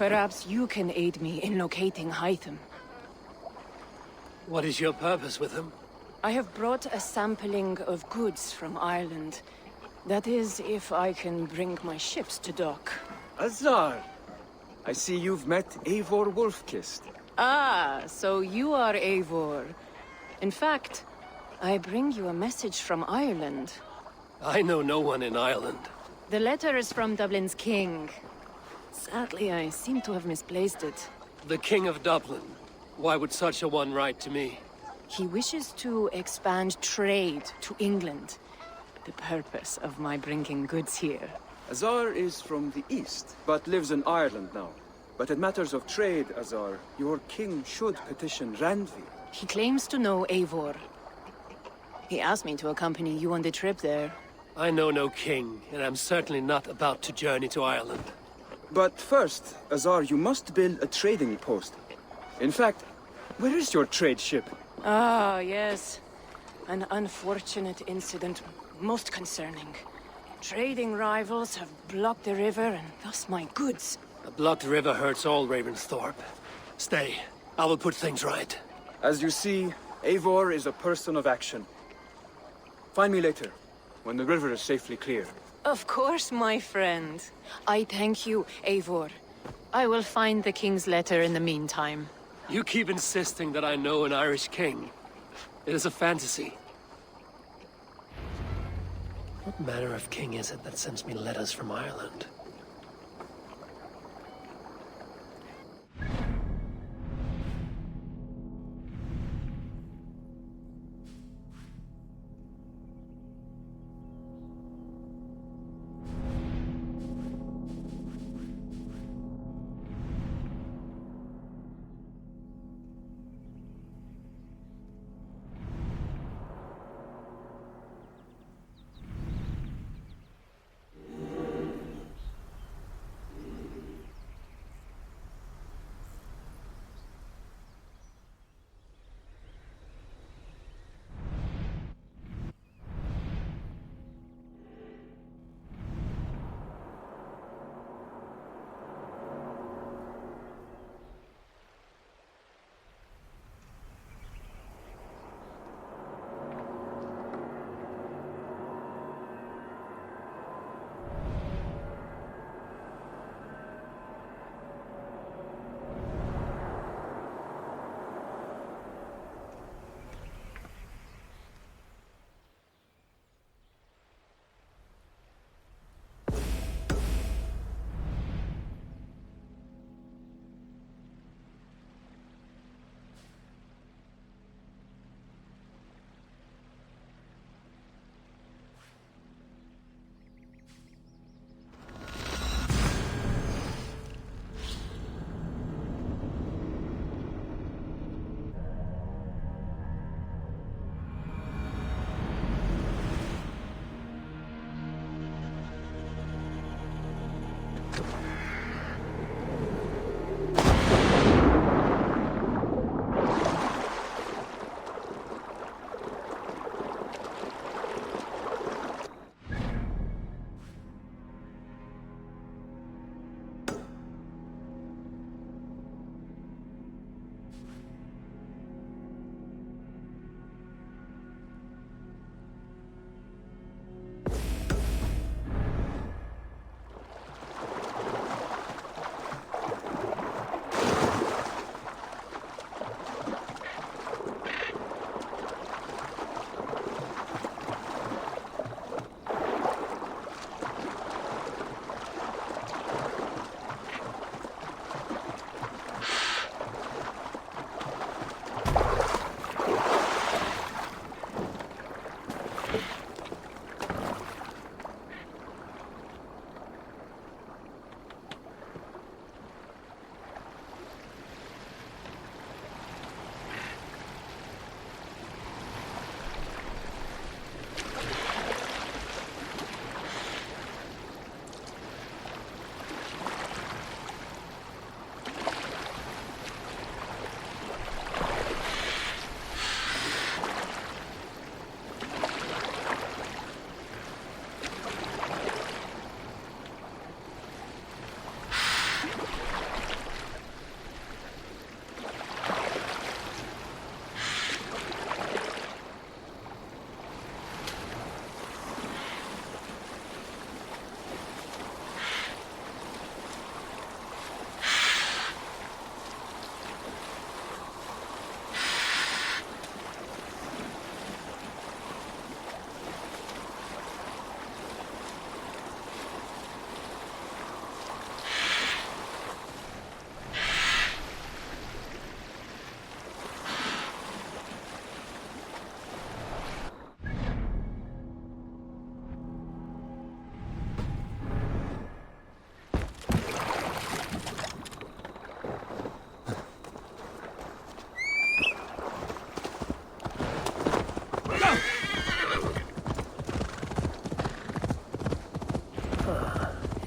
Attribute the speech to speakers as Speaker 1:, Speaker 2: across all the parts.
Speaker 1: Perhaps you can aid me in locating Hytham.
Speaker 2: What is your purpose with him?
Speaker 1: I have brought a sampling of goods from Ireland. That is, if I can bring my ships to dock.
Speaker 3: Azar! I see you've met Eivor Wolfkist.
Speaker 1: Ah, so you are Eivor. In fact, I bring you a message from Ireland.
Speaker 2: I know no one in Ireland.
Speaker 1: The letter is from Dublin's king. Sadly, I seem to have misplaced it.
Speaker 2: The King of Dublin. Why would such a one write to me?
Speaker 1: He wishes to expand trade to England. The purpose of my bringing goods here.
Speaker 3: Azar is from the east, but lives in Ireland now. But in matters of trade, Azar, your king should petition Randvi.
Speaker 1: He claims to know Eivor. He asked me to accompany you on the trip there.
Speaker 2: I know no king, and I'm certainly not about to journey to Ireland.
Speaker 3: But first, Azar, you must build a trading post. In fact, where is your trade ship?
Speaker 1: Ah, yes. An unfortunate incident, most concerning. Trading rivals have blocked the river, and thus my goods.
Speaker 2: A blocked river hurts all Ravensthorpe. Stay. I will put things right.
Speaker 3: As you see, Eivor is a person of action. Find me later, when the river is safely clear.
Speaker 1: Of course, my friend. I thank you, Eivor. I will find the king's letter in the meantime.
Speaker 2: You keep insisting that I know an Irish king. It is a fantasy. What manner of king is it that sends me letters from Ireland?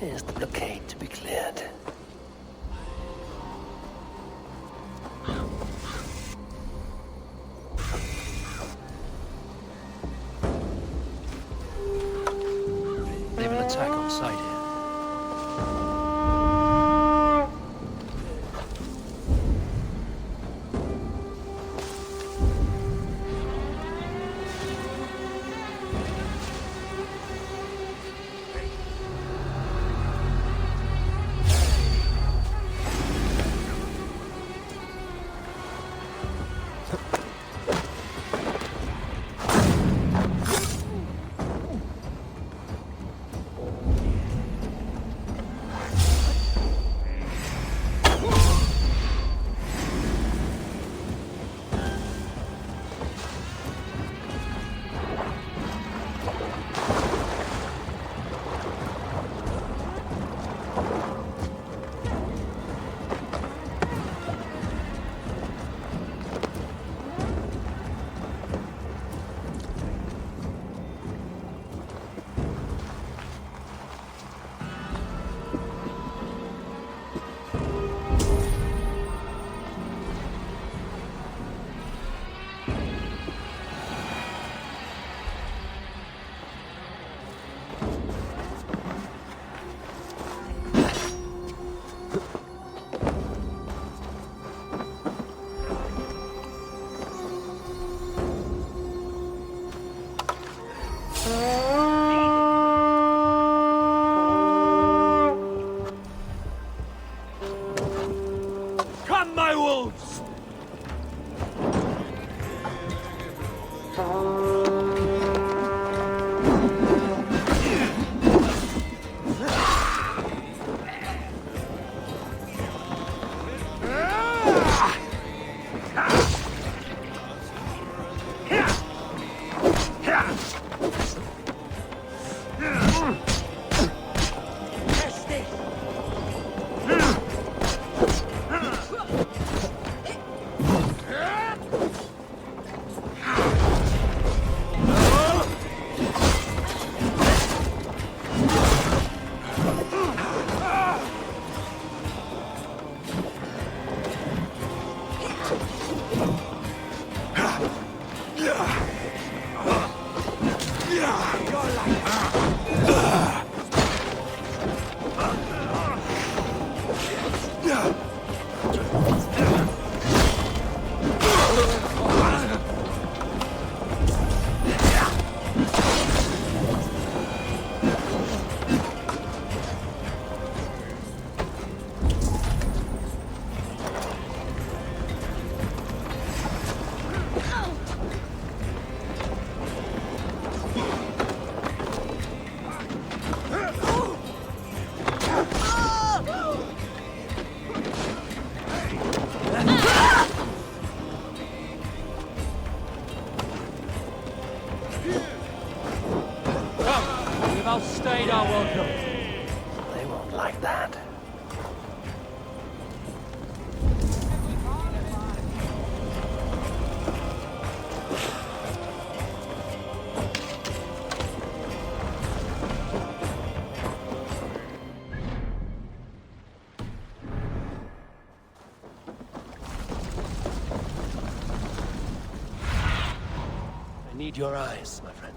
Speaker 2: is the blockade to be cleared? Naval attack on sight here.
Speaker 3: Come, my wolves!
Speaker 2: We've outstayed our welcome. They won't like that. I need your eyes, my friend.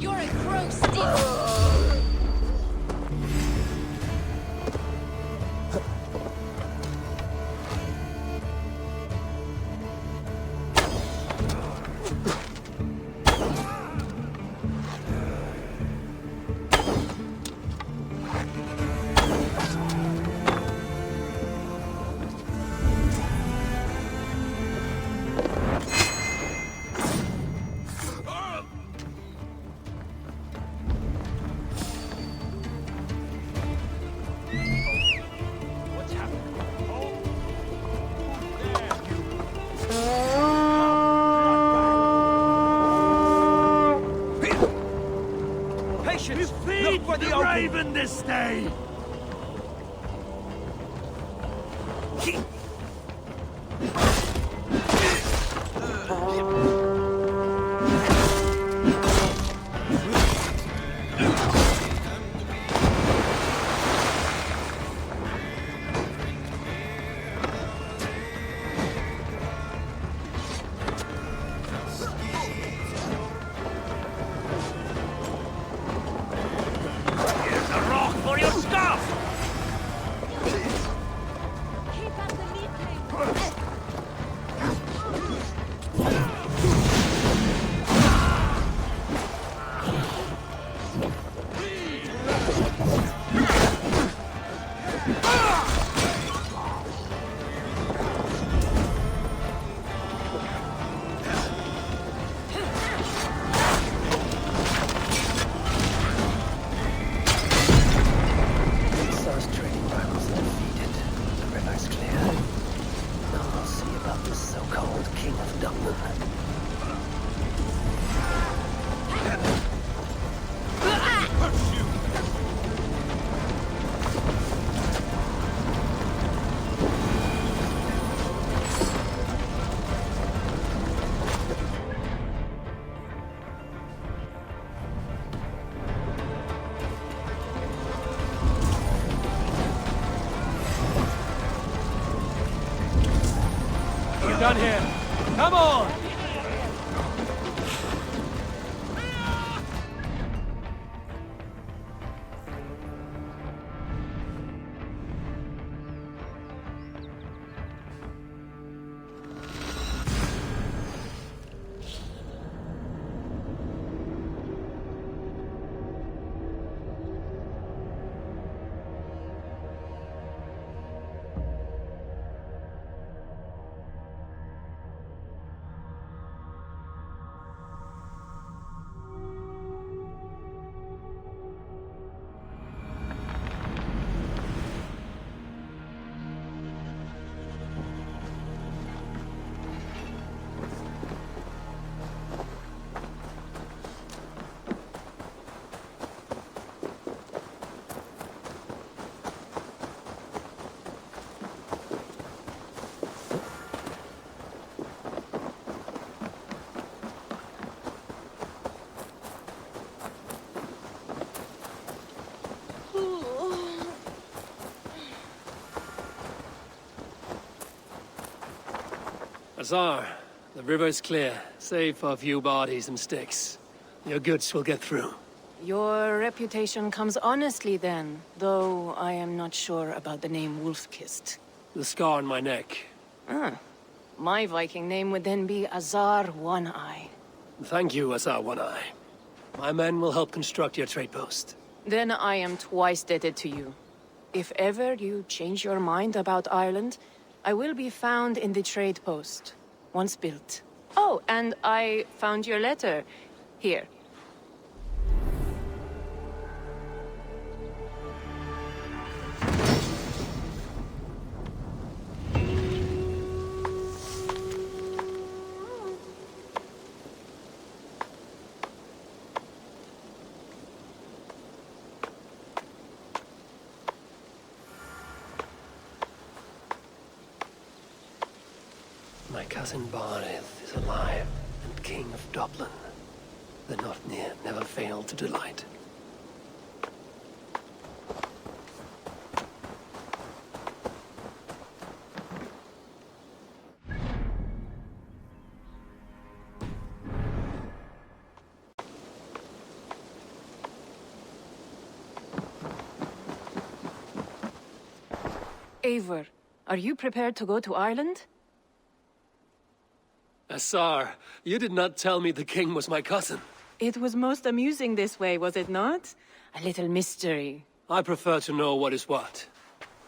Speaker 4: You're a crow still!
Speaker 2: We feed the raven this day! Here's a rock for your scarf!
Speaker 4: Keep up the meat.
Speaker 2: Sar's trading rivals are defeated. The river's clear. Now we'll see about this so-called King of Dublin. We're done here. Come on! Azar, the river's clear, save for a few bodies and sticks. Your goods will get through.
Speaker 1: Your reputation comes honestly then, though I am not sure about the name Wolf-Kissed.
Speaker 2: The scar on my neck.
Speaker 1: Ah, my Viking name would then be Azar One-Eye.
Speaker 2: Thank you, Azar One-Eye. My men will help construct your trade post.
Speaker 1: Then I am twice indebted to you. If ever you change your mind about Ireland, I will be found in the trade post, once built. Oh, and I found your letter. Here.
Speaker 2: My cousin Barith is alive and king of Dublin. The Nothnir never failed to delight.
Speaker 1: Eivor, are you prepared to go to Ireland?
Speaker 5: Assar, you did not tell me the king was my cousin.
Speaker 1: It was most amusing this way, was it not? A little mystery.
Speaker 5: I prefer to know what is what.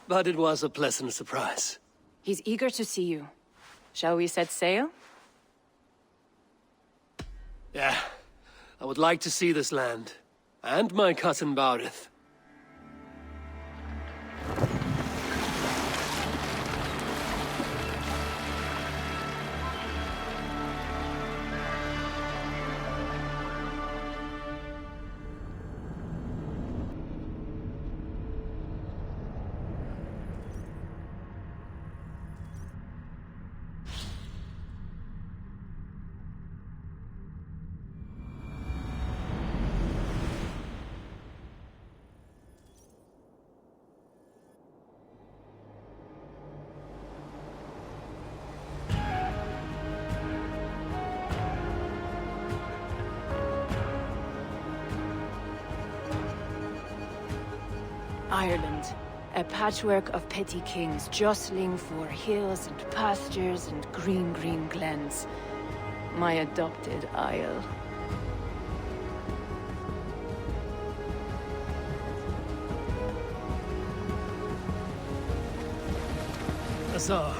Speaker 5: But it was a pleasant surprise.
Speaker 1: He's eager to see you. Shall we set sail?
Speaker 5: Yeah, I would like to see this land. And my cousin Baurith.
Speaker 1: Ireland. A patchwork of petty kings jostling for hills and pastures and green glens. My adopted isle.
Speaker 5: Assar,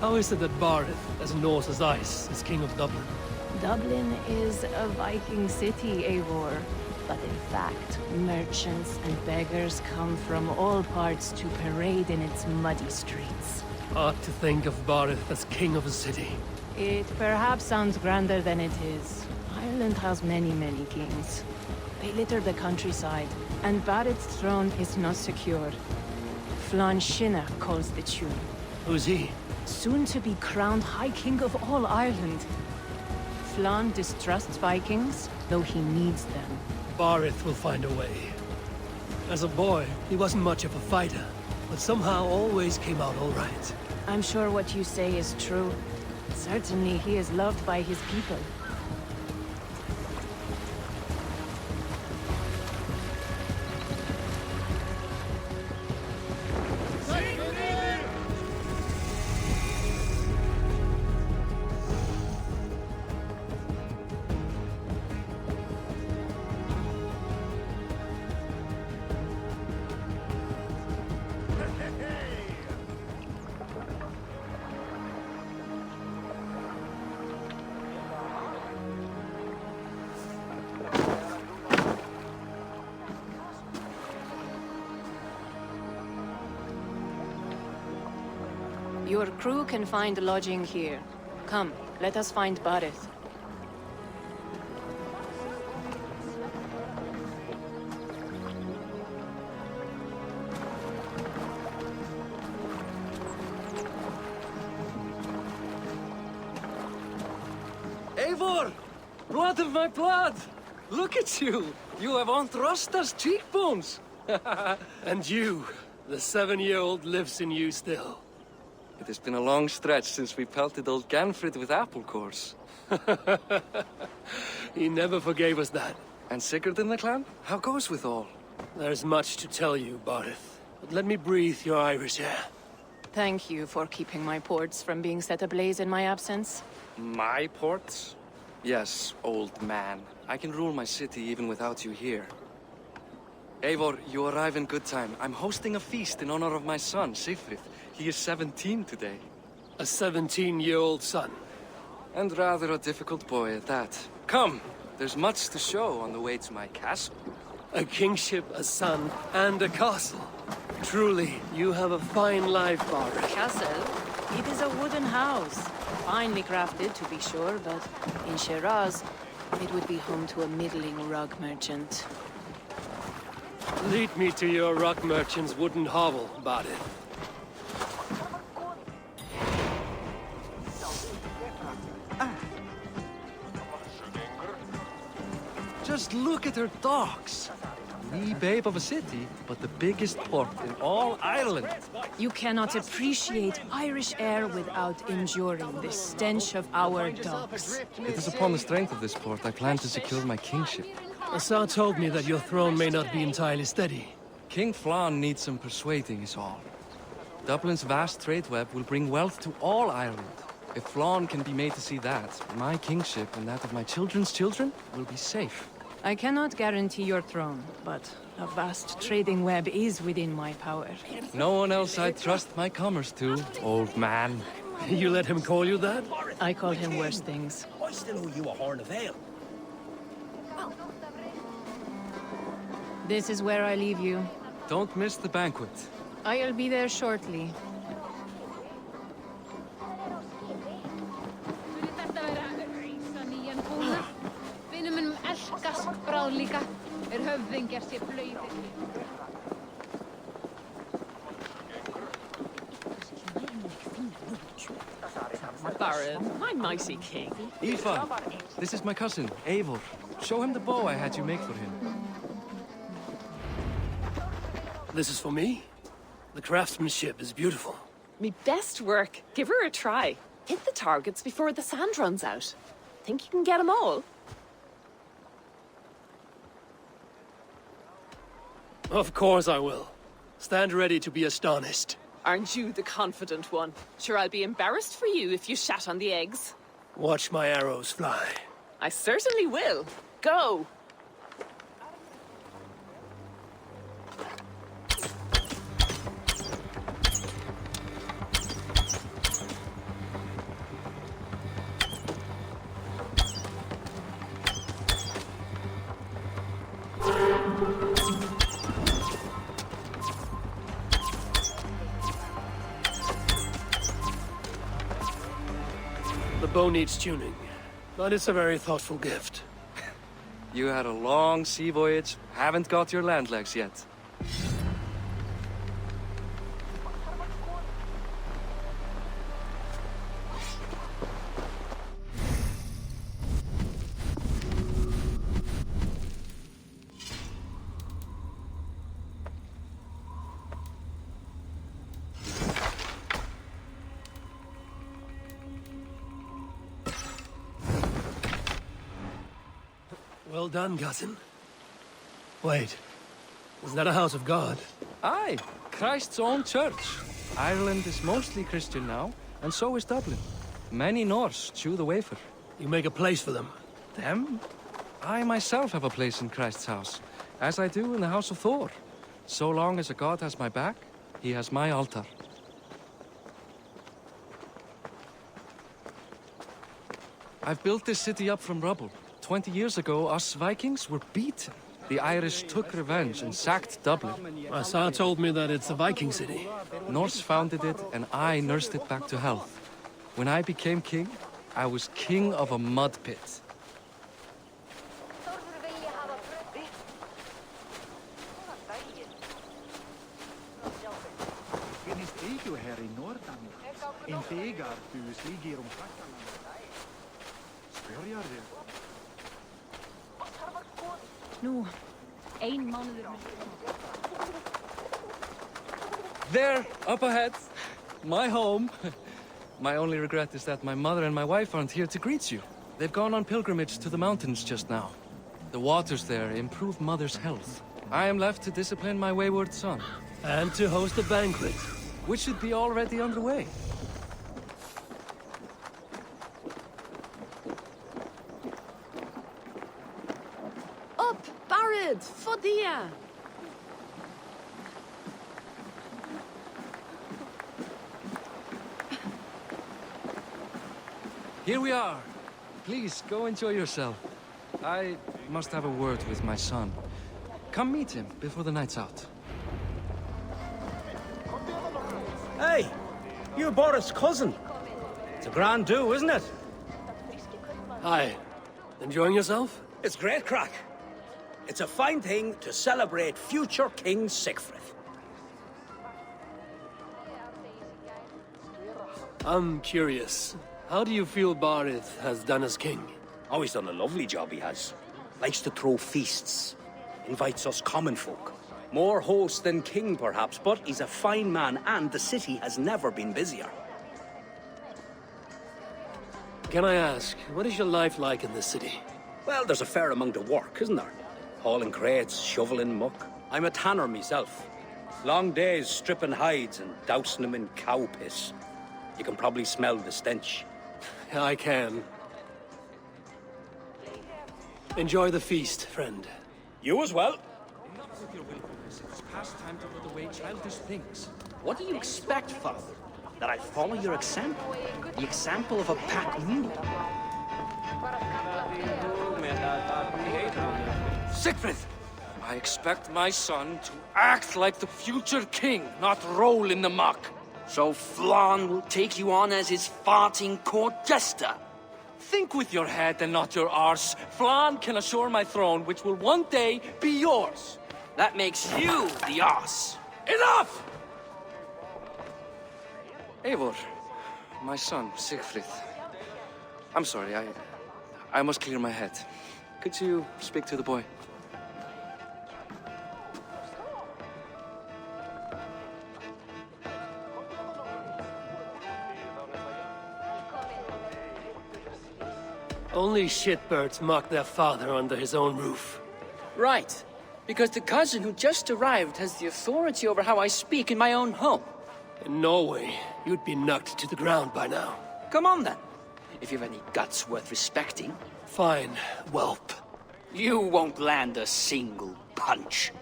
Speaker 5: how is it that Baurith, as Norse as ice, is king of Dublin?
Speaker 1: Dublin is a Viking city, Eivor. But in fact, merchants and beggars come from all parts to parade in its muddy streets.
Speaker 5: Odd to think of Baurith as king of a city.
Speaker 1: It perhaps sounds grander than it is. Ireland has many kings. They litter the countryside, and Barrett's throne is not secure. Flann Sinna calls the tune.
Speaker 5: Who's he?
Speaker 1: Soon to be crowned High King of all Ireland. Flann distrusts Vikings, though he needs them.
Speaker 5: Baurith will find a way. As a boy, he wasn't much of a fighter, but somehow always came out all right.
Speaker 1: I'm sure what you say is true. Certainly he is loved by his people. Your crew can find lodging here. Come, let us find Barrett.
Speaker 6: Eivor! Blood of my blood! Look at you! You have Aunt Rosta's cheekbones!
Speaker 5: And you, the 7-year-old lives in you still.
Speaker 6: It has been a long stretch since we pelted old Ganfrid with apple cores.
Speaker 5: He never forgave us that.
Speaker 6: And Sigurd in the clan? How goes with all?
Speaker 5: There's much to tell you, Baurith. But let me breathe your Irish air.
Speaker 1: Thank you for keeping my ports from being set ablaze in my absence.
Speaker 6: My ports? Yes, old man. I can rule my city even without you here. Eivor, you arrive in good time. I'm hosting a feast in honor of my son, Sigfrid. He is 17 today.
Speaker 5: A 17-year-old son.
Speaker 6: And rather a difficult boy at that. Come, there's much to show on the way to my castle.
Speaker 5: A kingship, a son, and a castle. Truly, you have a fine life, Baurith.
Speaker 1: Castle? It is a wooden house. Finely crafted, to be sure, but in Shiraz, it would be home to a middling rug merchant.
Speaker 5: Lead me to your rock merchant's wooden hovel, Baurith.
Speaker 6: Just look at her docks. Wee babe of a city, but the biggest port in all Ireland.
Speaker 1: You cannot appreciate Irish air without enduring the stench of our docks.
Speaker 6: It is upon the strength of this port I plan to secure my kingship.
Speaker 5: Assar told me that your throne may not be entirely steady.
Speaker 6: King Flann needs some persuading is all. Dublin's vast trade web will bring wealth to all Ireland. If Flann can be made to see that, my kingship and that of my children's children will be safe.
Speaker 1: I cannot guarantee your throne, but a vast trading web is within my power.
Speaker 6: No one else I'd trust my commerce to, old man.
Speaker 5: You let him call you that?
Speaker 1: I call him worse things.
Speaker 2: I still owe you a horn of ale.
Speaker 1: This is where I leave you.
Speaker 6: Don't miss the banquet.
Speaker 1: I'll be there shortly.
Speaker 7: Baron, my mighty king.
Speaker 6: Aoife, this is my cousin, Eivor. Show him the bow I had you make for him.
Speaker 5: This is for me? The craftsmanship is beautiful.
Speaker 7: Me best work. Give her a try. Hit the targets before the sand runs out. Think you can get them all?
Speaker 5: Of course I will. Stand ready to be astonished.
Speaker 7: Aren't you the confident one? Sure, I'll be embarrassed for you if you shat on the eggs.
Speaker 5: Watch my arrows fly.
Speaker 7: I certainly will. Go!
Speaker 5: The bow needs tuning, but it's a very thoughtful gift.
Speaker 6: You had a long sea voyage, haven't got your land legs yet.
Speaker 5: Well done, cousin. Wait, is that a house of God?
Speaker 6: Aye, Christ's own church. Ireland is mostly Christian now, and so is Dublin. Many Norse chew the wafer.
Speaker 5: You make a place for them.
Speaker 6: Them? I myself have a place in Christ's house, as I do in the house of Thor. So long as a god has my back, he has my altar. I've built this city up from rubble. 20 years ago, us Vikings were beaten. The Irish took revenge and sacked Dublin.
Speaker 5: Asa told me that it's a Viking city.
Speaker 6: Norse founded it, and I nursed it back to health. When I became king, I was king of a mud pit.
Speaker 4: No. Ein mánuður.
Speaker 6: There, up ahead. My home. My only regret is that my mother and my wife aren't here to greet you. They've gone on pilgrimage to the mountains just now. The waters there improve mother's health. I am left to discipline my wayward son.
Speaker 5: And to host a banquet.
Speaker 6: Which should be already underway.
Speaker 7: Up, Barid, Fodia!
Speaker 6: Here we are. Please, go enjoy yourself. I must have a word with my son. Come meet him before the night's out.
Speaker 8: Hey, you're Boris' cousin. It's a grand do, isn't it?
Speaker 5: Hi. Enjoying yourself?
Speaker 8: It's great crack. It's a fine thing to celebrate future King Sigfrid.
Speaker 5: I'm curious. How do you feel Barith has done as king?
Speaker 8: Oh, he's done a lovely job, he has. Likes to throw feasts. Invites us common folk. More host than king, perhaps, but he's a fine man, and the city has never been busier.
Speaker 5: Can I ask, what is your life like in this city?
Speaker 8: Well, there's a fair amount of work, isn't there? Hauling crates, shoveling muck. I'm a tanner myself. Long days stripping hides and dousing them in cow piss. You can probably smell the stench.
Speaker 5: I can. Enjoy the feast, friend.
Speaker 8: You as well.
Speaker 6: With your willfulness, it's past time to put away childish things.
Speaker 8: What do you expect, Father? That I follow your example? The example of a pack mule?
Speaker 6: Siegfried! I expect my son to act like the future king, not roll in the muck.
Speaker 9: So Flan will take you on as his farting court jester?
Speaker 6: Think with your head and not your arse. Flan can assure my throne, which will one day be yours.
Speaker 9: That makes you the ass.
Speaker 6: Enough! Eivor, my son, Siegfried. I'm sorry, I must clear my head. Could you speak to the boy?
Speaker 5: Only shitbirds mock their father under his own roof.
Speaker 9: Right. Because the cousin who just arrived has the authority over how I speak in my own home.
Speaker 5: In Norway, you'd be knocked to the ground by now.
Speaker 9: Come on then. If you've any guts worth respecting.
Speaker 5: Fine, whelp.
Speaker 9: You won't land a single punch.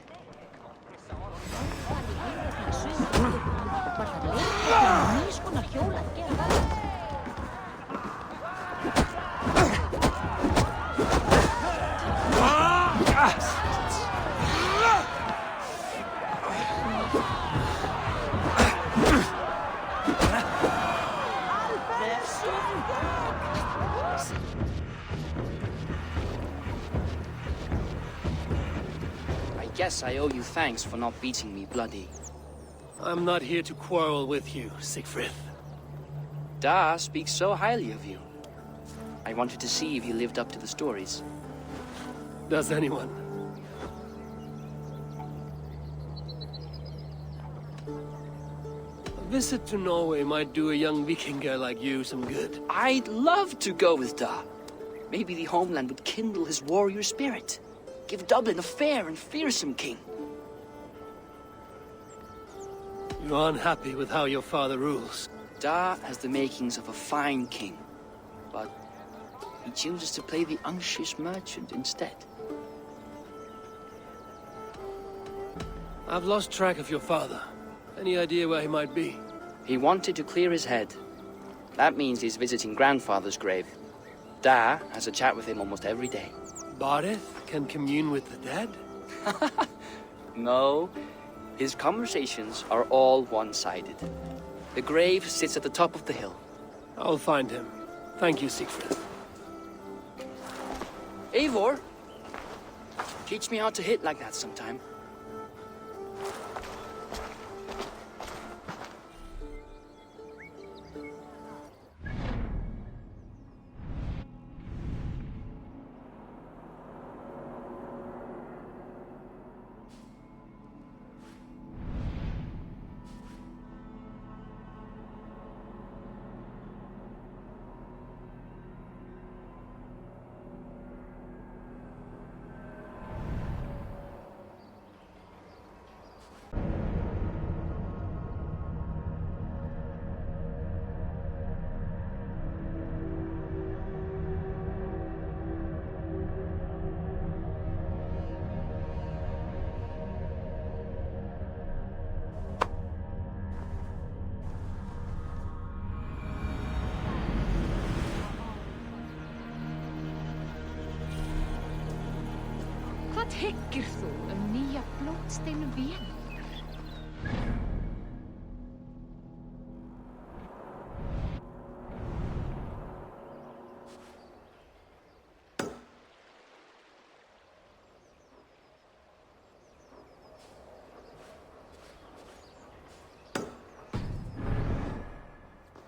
Speaker 9: I guess I owe you thanks for not beating me bloody.
Speaker 5: I'm not here to quarrel with you, Siegfried.
Speaker 9: Da speaks so highly of you. I wanted to see if you lived up to the stories.
Speaker 5: Does anyone? A visit to Norway might do a young Vikinger like you some good.
Speaker 9: I'd love to go with Da. Maybe the homeland would kindle his warrior spirit. Give Dublin a fair and fearsome king.
Speaker 5: You're unhappy with how your father rules.
Speaker 9: Da has the makings of a fine king, but he chooses to play the unctuous merchant instead.
Speaker 5: I've lost track of your father. Any idea where he might be?
Speaker 9: He wanted to clear his head. That means he's visiting grandfather's grave. Da has a chat with him almost every day.
Speaker 5: Bareth can commune with the dead?
Speaker 9: No, his conversations are all one-sided. The grave sits at the top of the hill.
Speaker 5: I'll find him. Thank you, Siegfried.
Speaker 9: Eivor, teach me how to hit like that sometime.
Speaker 4: Hvað tyggir þú nýja blótsteinu vél?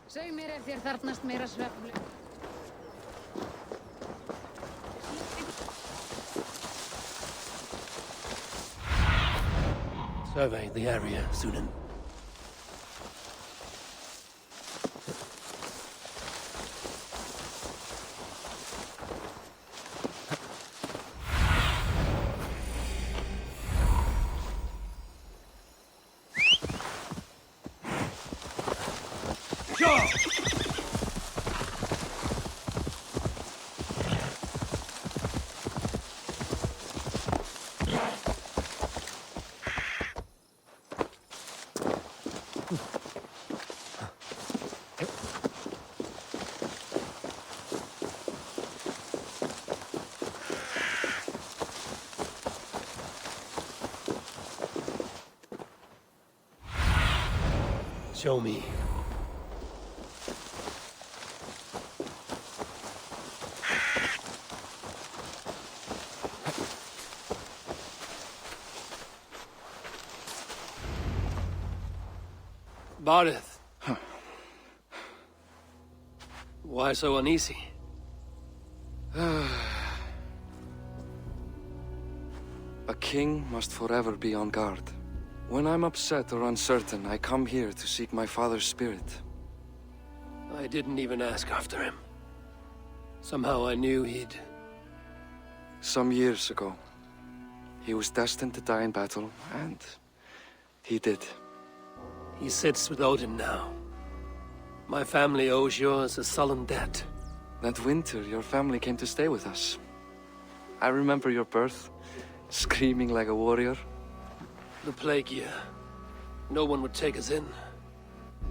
Speaker 4: Segð mér ef þér þarfnast meira svefnlu.
Speaker 5: Survey the area, Sunan. go! Show me. Bardeth. Why so uneasy?
Speaker 6: A king must forever be on guard. When I'm upset or uncertain, I come here to seek my father's spirit.
Speaker 5: I didn't even ask after him. Somehow I knew he'd...
Speaker 6: Some years ago, he was destined to die in battle, and he did.
Speaker 5: He sits with Odin now. My family owes yours a sullen debt.
Speaker 6: That winter, your family came to stay with us. I remember your birth, screaming like a warrior.
Speaker 5: The plague year. No one would take us in.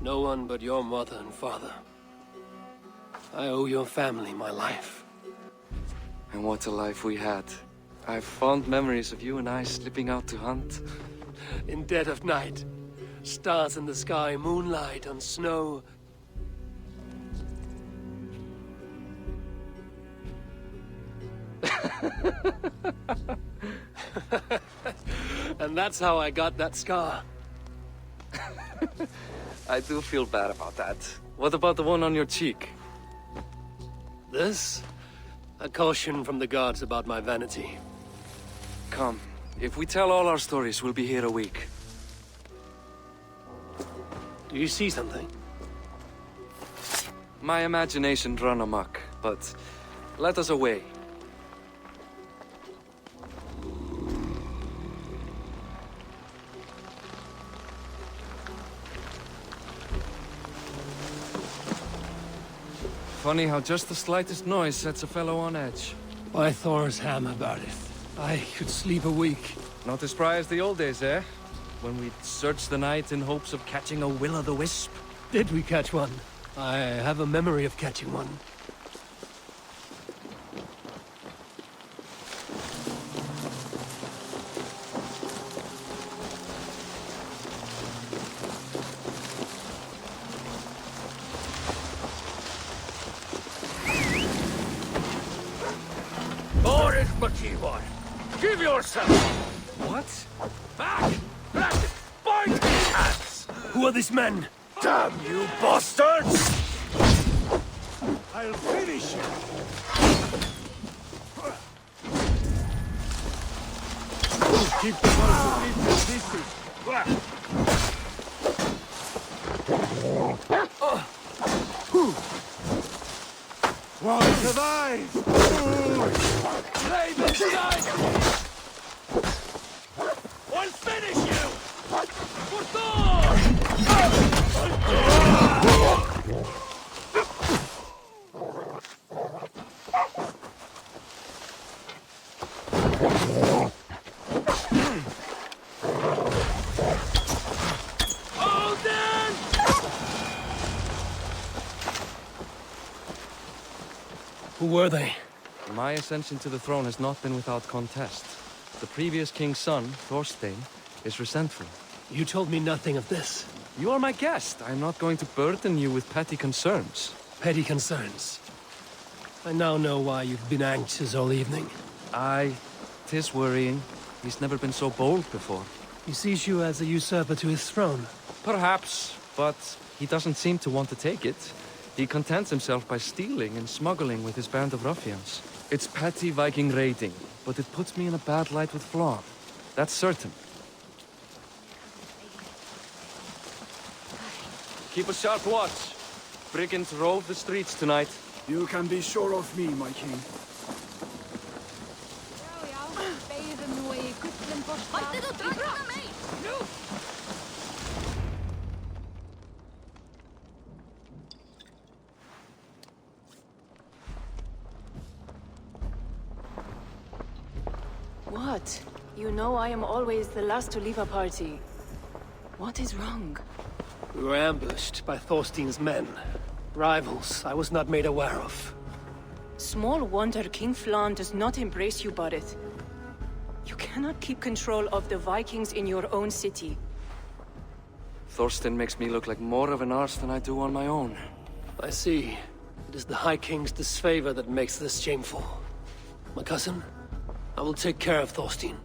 Speaker 5: No one but your mother and father. I owe your family my life.
Speaker 6: And what a life we had. I have fond memories of you and I slipping out to hunt.
Speaker 5: In dead of night. Stars in the sky, moonlight on snow. And that's how I got that scar.
Speaker 6: I do feel bad about that. What about the one on your cheek?
Speaker 5: This? A caution from the gods about my vanity.
Speaker 6: Come, if we tell all our stories, we'll be here a week.
Speaker 5: Do you see something?
Speaker 6: My imagination run amok, but let us away. Funny how just the slightest noise sets a fellow on edge.
Speaker 5: By Thor's hammer, Bardeth. I could sleep a week.
Speaker 6: Not as spry as the old days, eh? When we'd search the night in hopes of catching a will-o'-the-wisp.
Speaker 5: Did we catch one? I have a memory of catching one.
Speaker 8: Give yourself!
Speaker 6: What?
Speaker 8: Back! Back! Bind his hands!
Speaker 5: Who are these men?
Speaker 8: Damn you bastards!
Speaker 5: I'll finish you! Keep the boys at distance.
Speaker 8: One survive! Play this night! I'll finish you! For Thor!
Speaker 5: Who were they?
Speaker 6: My ascension to the throne has not been without contest. The previous king's son, Thorstein, is resentful.
Speaker 5: You told me nothing of this.
Speaker 6: You are my guest. I am not going to burden you with petty concerns.
Speaker 5: Petty concerns. I now know why you've been anxious all evening.
Speaker 6: Aye, 'tis worrying. He's never been so bold before.
Speaker 5: He sees you as a usurper to his throne.
Speaker 6: Perhaps, but he doesn't seem to want to take it. He contents himself by stealing and smuggling with his band of ruffians. It's petty Viking raiding, but it puts me in a bad light with Flor. That's certain. Keep a sharp watch. Brigands rove the streets tonight.
Speaker 3: You can be sure of me, my king.
Speaker 1: I am always the last to leave a party. What is wrong?
Speaker 5: We were ambushed by Thorstein's men. Rivals I was not made aware of.
Speaker 1: Small wonder King Flan does not embrace you, Borith. You cannot keep control of the Vikings in your own city.
Speaker 6: Thorstein makes me look like more of an arse than I do on my own.
Speaker 5: I see. It is the High King's disfavor that makes this shameful. My cousin, I will take care of Thorstein.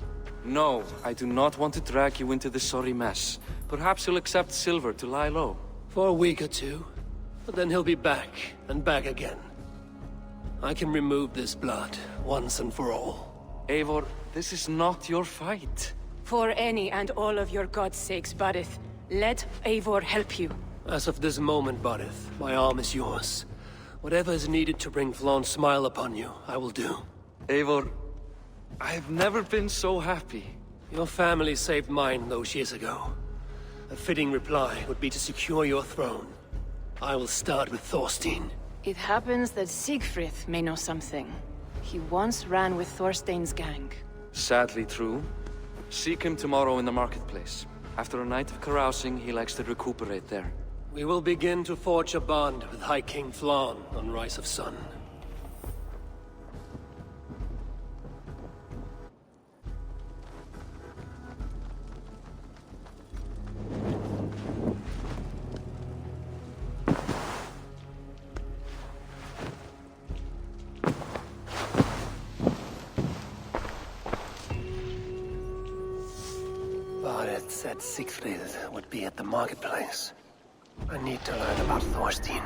Speaker 6: No, I do not want to drag you into this sorry mess. Perhaps you'll accept silver to lie low.
Speaker 5: For a week or two, but then he'll be back, and back again. I can remove this blood, once and for all.
Speaker 6: Eivor, this is not your fight.
Speaker 1: For any and all of your god's sakes, Borith, let Eivor help you.
Speaker 5: As of this moment, Borith, my arm is yours. Whatever is needed to bring Flaun's smile upon you, I will do.
Speaker 6: Eivor, I've never been so happy.
Speaker 5: Your family saved mine those years ago. A fitting reply would be to secure your throne. I will start with Thorstein.
Speaker 1: It happens that Siegfried may know something. He once ran with Thorstein's gang.
Speaker 6: Sadly true. Seek him tomorrow in the marketplace. After a night of carousing, he likes to recuperate there.
Speaker 5: We will begin to forge a bond with High King Flan on Rise of Sun. Bareth said Siegfried would be at the marketplace. I need to learn about Thorstein.